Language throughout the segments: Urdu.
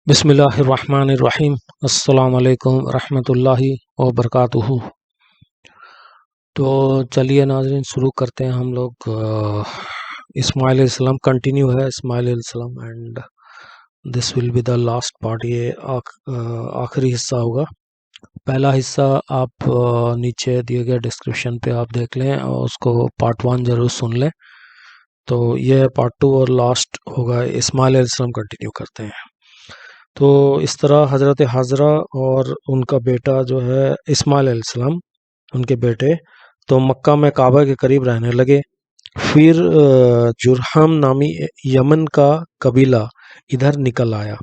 بسم اللہ الرحمن الرحیم۔ السلام علیکم ورحمۃ اللہ وبرکاتہ۔ تو چلیے ناظرین، شروع کرتے ہیں ہم لوگ۔ اسماعیل علیہ السلام کنٹینیو ہے، اسماعیل علیہ السلام، and this will be the last part. یہ آخری حصہ ہوگا۔ پہلا حصہ آپ نیچے دیے گئے ڈسکرپشن پہ آپ دیکھ لیں اور اس کو پارٹ 1 ضرور سن لیں۔ تو یہ پارٹ 2 اور لاسٹ ہوگا۔ اسماعیل علیہ السلام کنٹینیو کرتے ہیں۔ تو اس طرح حضرت حاجرہ اور ان کا بیٹا جو ہے اسماعیل علیہ السلام، ان کے بیٹے، تو مکہ میں کعبہ کے قریب رہنے لگے۔ پھر جرہم نامی یمن کا قبیلہ ادھر نکل آیا۔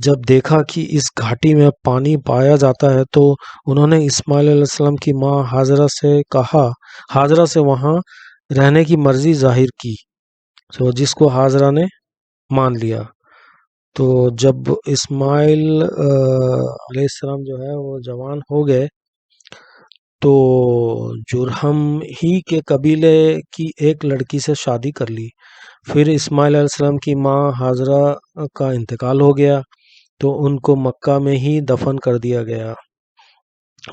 جب دیکھا کہ اس گھاٹی میں پانی پایا جاتا ہے تو انہوں نے اسماعیل علیہ السلام کی ماں حاجرہ سے کہا، حاجرہ سے وہاں رہنے کی مرضی ظاہر کی، تو جس کو حاجرہ نے مان لیا۔ تو جب اسماعیل علیہ السلام جو ہے وہ جوان ہو گئے تو جرہم ہی کے قبیلے کی ایک لڑکی سے شادی کر لی۔ پھر اسماعیل علیہ السلام کی ماں حاجرہ کا انتقال ہو گیا تو ان کو مکہ میں ہی دفن کر دیا گیا۔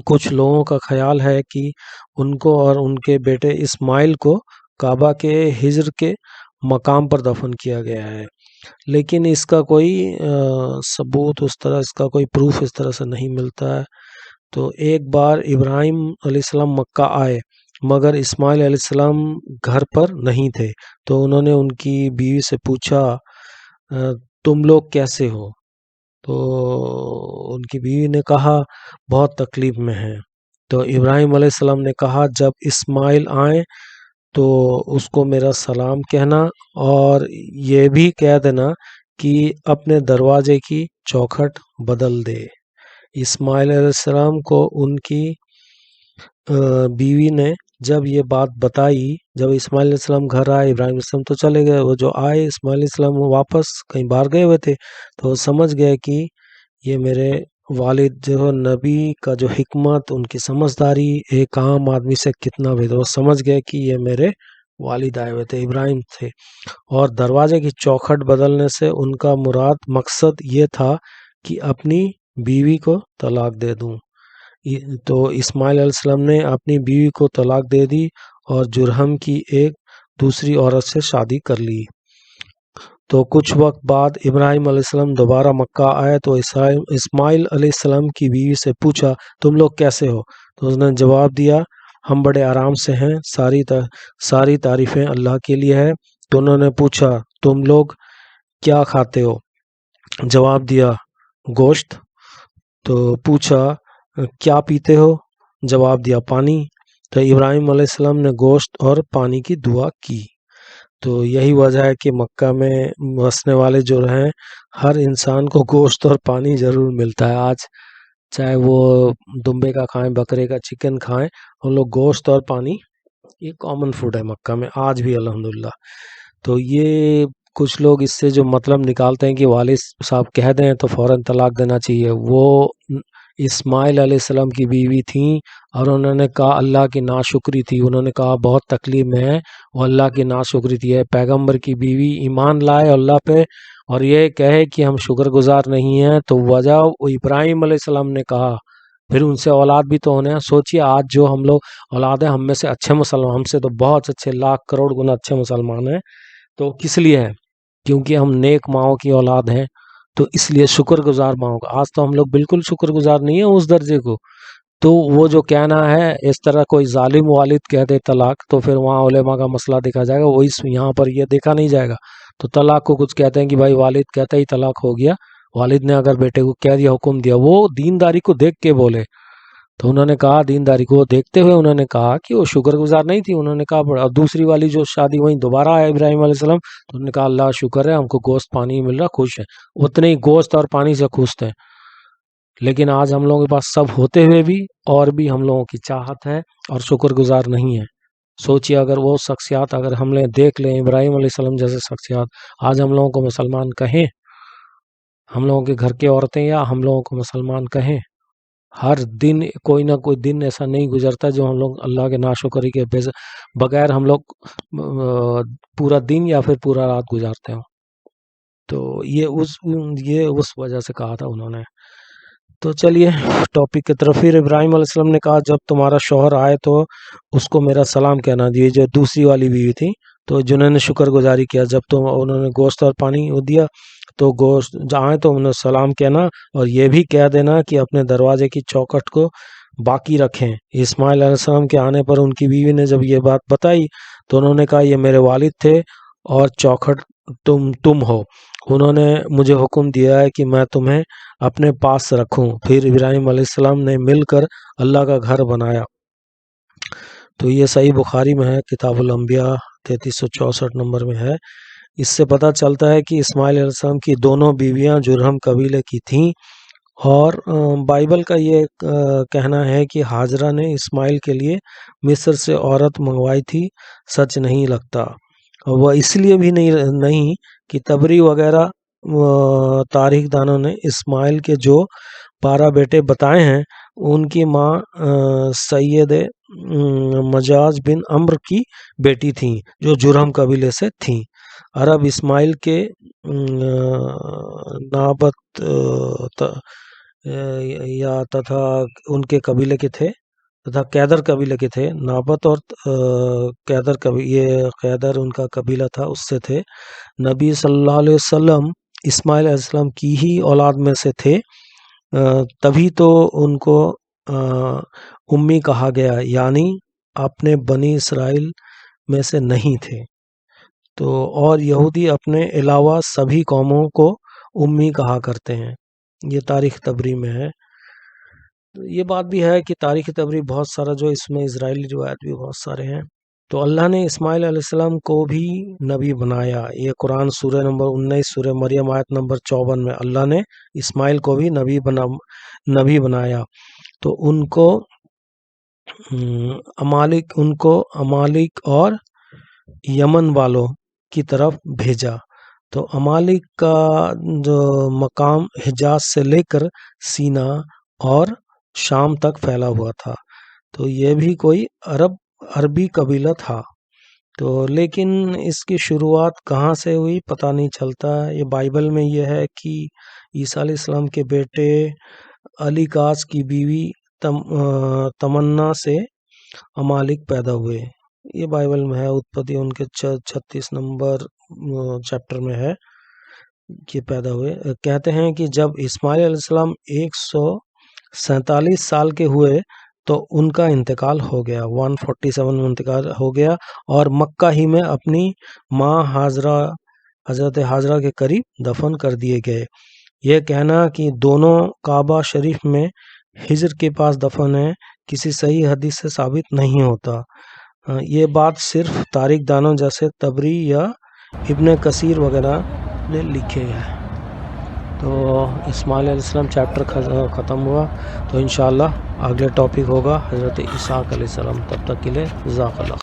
کچھ لوگوں کا خیال ہے کہ ان کو اور ان کے بیٹے اسماعیل کو کعبہ کے حجر کے مقام پر دفن کیا گیا ہے، لیکن اس کا کوئی ثبوت، اس کا کوئی پروف اس طرح سے نہیں ملتا ہے۔ تو ایک بار ابراہیم علیہ السلام مکہ آئے مگر اسماعیل علیہ السلام گھر پر نہیں تھے، تو انہوں نے ان کی بیوی سے پوچھا تم لوگ کیسے ہو؟ تو ان کی بیوی نے کہا بہت تکلیف میں ہیں۔ تو ابراہیم علیہ السلام نے کہا جب اسماعیل آئیں تو اس کو میرا سلام کہنا اور یہ بھی کہہ دینا کہ اپنے دروازے کی چوکھٹ بدل دے۔ اسماعیل علیہ السلام کو ان کی بیوی نے جب یہ بات بتائی، جب اسماعیل علیہ السلام گھر آئے، ابراہیم علیہ السلام تو چلے گئے، وہ جو آئے اسماعیل علیہ السلام واپس کہیں باہر گئے ہوئے تھے، تو وہ سمجھ گئے کہ یہ میرے والد جو نبی کا جو حکمت، ان کی سمجھداری ایک عام آدمی سے کتنا بہتر، وہ سمجھ گئے کہ یہ میرے والد آئے ہوئے تھے، ابراہیم تھے۔ اور دروازے کی چوکھٹ بدلنے سے ان کا مقصد یہ تھا کہ اپنی بیوی کو طلاق دے دوں۔ تو اسماعیل علیہ السلام نے اپنی بیوی کو طلاق دے دی اور جرہم کی ایک دوسری عورت سے شادی کر لی۔ تو کچھ وقت بعد ابراہیم علیہ السلام دوبارہ مکہ آئے تو اسماعیل علیہ السلام کی بیوی سے پوچھا تم لوگ کیسے ہو؟ تو اس نے جواب دیا ہم بڑے آرام سے ہیں، ساری تعریفیں اللہ کے لیے ہے۔ تو انہوں نے پوچھا تم لوگ کیا کھاتے ہو؟ جواب دیا گوشت۔ تو پوچھا کیا پیتے ہو؟ جواب دیا پانی۔ تو ابراہیم علیہ السلام نے گوشت اور پانی کی دعا کی۔ تو یہی وجہ ہے کہ مکہ میں بسنے والے جو ہیں ہر انسان کو گوشت اور پانی ضرور ملتا ہے۔ آج چاہے وہ دمبے کا کھائیں، بکرے کا، چکن کھائیں، ہم لوگ گوشت اور پانی یہ کامن فوڈ ہے مکہ میں آج بھی الحمدللہ۔ تو یہ کچھ لوگ اس سے جو مطلب نکالتے ہیں کہ والد صاحب کہہ دیں تو فوراً طلاق دینا چاہیے، وہ اسماعیل علیہ السلام کی بیوی تھیں اور انہوں نے کہا اللہ کی ناشکری تھی، انہوں نے کہا بہت تکلیف میں ہے، وہ اللہ کی ناشکری تھی۔ ہے پیغمبر کی بیوی ایمان لائے اللہ پہ اور یہ کہے کہ ہم شکر گزار نہیں ہیں، تو وجہ ابراہیم علیہ السلام نے کہا، پھر ان سے اولاد بھی تو ہونے ہیں۔ سوچئے آج جو ہم لوگ اولاد ہیں، ہم میں سے اچھے مسلمان، ہم سے تو بہت اچھے، لاکھ کروڑ گنا اچھے مسلمان ہیں، تو کس لیے ہے؟ کیونکہ ہم نیک ماؤں کی اولاد ہیں، تو اس لیے شکر گزار ماؤں کا۔ آج تو ہم لوگ بالکل شکر گزار نہیں ہیں اس درجے کو۔ تو وہ جو کہنا ہے اس طرح کوئی ظالم والد کہہ دے طلاق، تو پھر وہاں علماء کا مسئلہ دیکھا جائے گا، وہ یہاں پر یہ دیکھا نہیں جائے گا۔ تو طلاق کو کچھ کہتے ہیں کہ بھائی والد کہتا ہی طلاق ہو گیا، والد نے اگر بیٹے کو کہہ دیا، حکم دیا، وہ دینداری کو دیکھ کے بولے، تو انہوں نے کہا دینداری کو دیکھتے ہوئے انہوں نے کہا کہ وہ شکر گزار نہیں تھی۔ انہوں نے کہا اور دوسری والی جو شادی وہیں دوبارہ آیا ابراہیم علیہ السلام، تو انہوں نے کہا اللہ شکر ہے ہم کو گوشت پانی مل رہا، خوش ہے، اتنے ہی گوشت اور پانی سے خوش تھے۔ لیکن آج ہم لوگوں کے پاس سب ہوتے ہوئے بھی اور بھی ہم لوگوں کی چاہت ہے اور شکر گزار نہیں ہے۔ سوچئے اگر وہ شخصیات اگر ہم نے دیکھ لیں، ابراہیم علیہ السلام جیسے شخصیات، آج ہم لوگوں کو مسلمان کہیں، ہم لوگوں کے گھر کی عورتیں یا ہم لوگوں کو مسلمان کہیں، ہر دن کوئی نہ کوئی دن ایسا نہیں گزرتا جو ہم لوگ اللہ کے ناشکری کے بغیر ہم لوگ پورا دن یا پھر پورا رات گزارتے ہوں۔ تو یہ اس وجہ سے کہا تھا انہوں نے. تو چلیے ٹاپک کی طرف. پھر ابراہیم علیہ السلام نے کہا جب تمہارا شوہر آئے تو اس کو میرا سلام کہنا. یہ جو دوسری والی بیوی تھی تو جنہوں نے شکر گزاری کیا جب تو انہوں نے گوشت اور پانی دیا تو گوشت جائیں تو انہیں سلام کہنا اور یہ بھی کہہ دینا کہ اپنے دروازے کی چوکھٹ کو باقی رکھیں. اسماعیل علیہ السلام کے آنے پر ان کی بیوی نے جب یہ بات بتائی تو انہوں نے کہا یہ میرے والد تھے اور چوکھٹ تم ہو. انہوں نے مجھے حکم دیا ہے کہ میں تمہیں اپنے پاس رکھوں. پھر ابراہیم علیہ السلام نے مل کر اللہ کا گھر بنایا. تو یہ صحیح بخاری میں ہے, کتاب الانبیاء 3364 نمبر میں ہے. اس سے پتہ چلتا ہے کہ اسماعیل علیہ السلام کی دونوں بیویاں جرہم قبیلے کی تھیں. اور بائبل کا یہ کہنا ہے کہ ہاجرہ نے اسماعیل کے لیے مصر سے عورت منگوائی تھی. سچ نہیں لگتا. وہ اس لیے بھی نہیں کہ تبری وغیرہ تاریخ دانوں نے اسماعیل کے جو 12 بیٹے بتائے ہیں ان کی ماں سید مجاز بن عمرو کی بیٹی تھیں جو جرہم قبیلے سے تھیں. عرب اسماعیل کے نابت یا تتھا ان کے قبیلے کے تھے تتھا قیدر قبیلے کے تھے. نابت اور قیدر یہ قیدر ان کا قبیلہ تھا, اس سے تھے. نبی صلی اللہ علیہ وسلم اسماعیل علیہ السلام کی ہی اولاد میں سے تھے, تبھی تو ان کو امی کہا گیا, یعنی اپنے بنی اسرائیل میں سے نہیں تھے. تو اور یہودی اپنے علاوہ سبھی قوموں کو امی کہا کرتے ہیں. یہ تاریخ تبری میں ہے. یہ بات بھی ہے کہ تاریخ تبری بہت سارا جو اس میں اسرائیلی روایت بھی بہت سارے ہیں. تو اللہ نے اسماعیل علیہ السلام کو بھی نبی بنایا. یہ قرآن سورہ نمبر 19 سورہ مریم آیت نمبر 54 میں اللہ نے اسماعیل کو بھی نبی بنایا. تو ان کو امالک اور یمن والوں کی طرف بھیجا. تو امالک کا جو مقام حجاز سے لے کر سینا اور شام تک پھیلا ہوا تھا. تو یہ بھی کوئی عربی قبیلہ تھا. تو لیکن اس کی شروعات کہاں سے ہوئی پتہ نہیں چلتا. یہ بائبل میں یہ ہے کہ عیسیٰ علیہ السلام کے بیٹے علی کاظ کی بیوی تمنا سے امالک پیدا ہوئے. یہ بائبل میں ہے, اتپتی ان کے 36 نمبر چیپٹر میں ہے کہ پیدا ہوئے. کہتے ہیں کہ جب اسماعیل علیہ السلام 147 سال کے ہوئے تو ان کا انتقال ہو گیا. 147 میں انتقال ہو گیا اور مکہ ہی میں اپنی ماں حضرت حاجرہ کے قریب دفن کر دیے گئے. یہ کہنا کہ دونوں کعبہ شریف میں ہجر کے پاس دفن ہیں کسی صحیح حدیث سے ثابت نہیں ہوتا. یہ بات صرف تاریخ دانوں جیسے تبری یا ابن کثیر وغیرہ نے لکھے ہیں. تو اسماعیل علیہ السلام چیپٹر ختم ہوا. تو انشاءاللہ اگلے ٹاپک ہوگا حضرت اسحاق علیہ السلام. تب تک کے لیے جزاک اللہ.